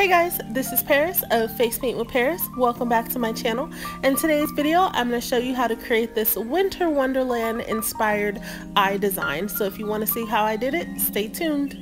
Hey guys, this is Paris of Face Paint with Paris. Welcome back to my channel. In today's video, I'm going to show you how to create this winter wonderland inspired eye design. So if you want to see how I did it, stay tuned.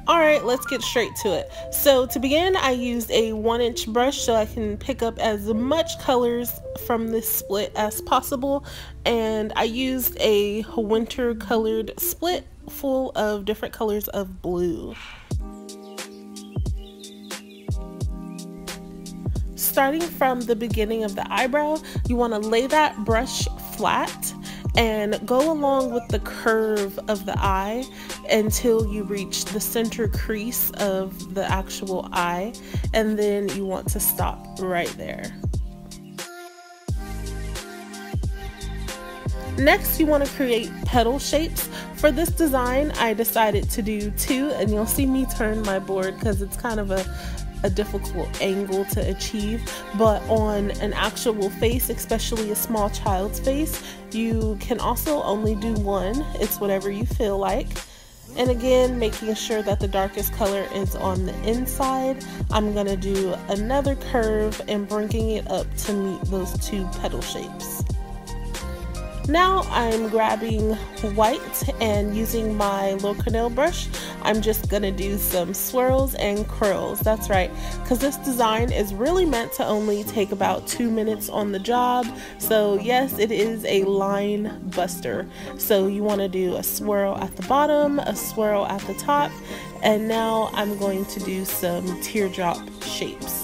Alright, let's get straight to it. So to begin, I used a 1-inch brush so I can pick up as much colors from this split as possible, and I used a winter colored split full of different colors of blue. Starting from the beginning of the eyebrow, you want to lay that brush flat and go along with the curve of the eye until you reach the center crease of the actual eye, and then you want to stop right there. Next, you want to create petal shapes. For this design, I decided to do 2, and you'll see me turn my board because it's kind of a difficult angle to achieve, but on an actual face, especially a small child's face, you can also only do 1. It's whatever you feel like. And again, making sure that the darkest color is on the inside, I'm gonna do another curve and bringing it up to meet those 2 petal shapes. Now I'm grabbing white and using my Local brush, I'm just gonna do some swirls and curls. That's right, because this design is really meant to only take about 2 minutes on the job. So yes, it is a line buster. So you want to do a swirl at the bottom, a swirl at the top, and now I'm going to do some teardrop shapes.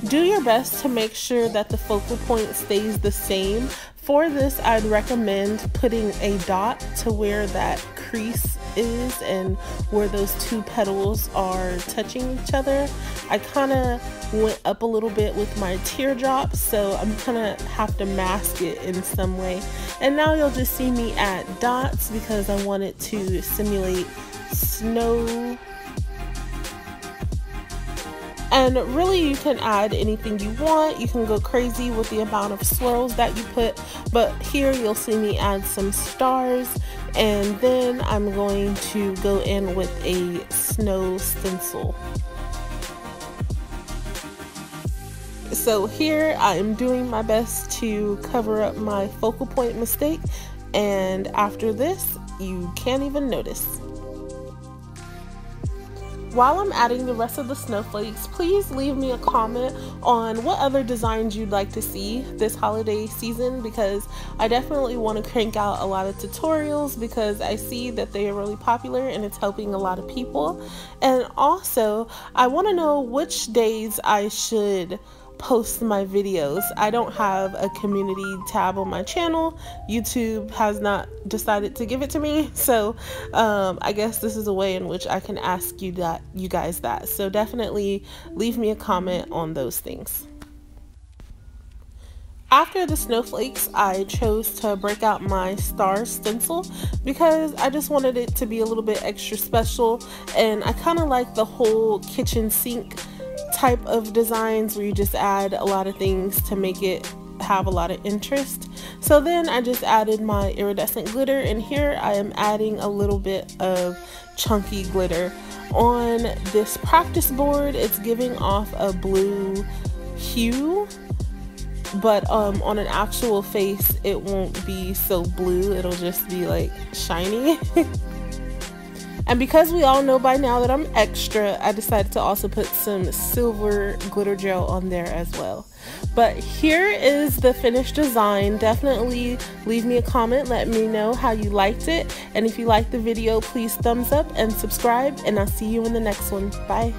Do your best to make sure that the focal point stays the same. For this, I'd recommend putting a dot to where that crease is and where those 2 petals are touching each other. I kind of went up a little bit with my teardrop, so I'm gonna have to mask it in some way. And now you'll just see me add dots because I want it to simulate snow. And really, you can add anything you want. You can go crazy with the amount of swirls that you put, but here you'll see me add some stars, and then I'm going to go in with a snow stencil. So here I'm doing my best to cover up my focal point mistake, and after this, you can't even notice. While I'm adding the rest of the snowflakes, please leave me a comment on what other designs you'd like to see this holiday season, because I definitely want to crank out a lot of tutorials because I see that they are really popular and it's helping a lot of people. And also, I want to know which days I should post my videos. I don't have a community tab on my channel. YouTube has not decided to give it to me, so I guess this is a way in which I can ask you guys that. So definitely leave me a comment on those things. After the snowflakes, I chose to break out my star stencil because I just wanted it to be a little bit extra special, and I kind of like the whole kitchen sink type of designs where you just add a lot of things to make it have a lot of interest. So then I just added my iridescent glitter, and here I am adding a little bit of chunky glitter. On this practice board, it's giving off a blue hue, but on an actual face it won't be so blue, it'll just be like shiny. And because we all know by now that I'm extra, I decided to also put some silver glitter gel on there as well. But here is the finished design. Definitely leave me a comment, let me know how you liked it. And if you liked the video, please thumbs up and subscribe, and I'll see you in the next one. Bye.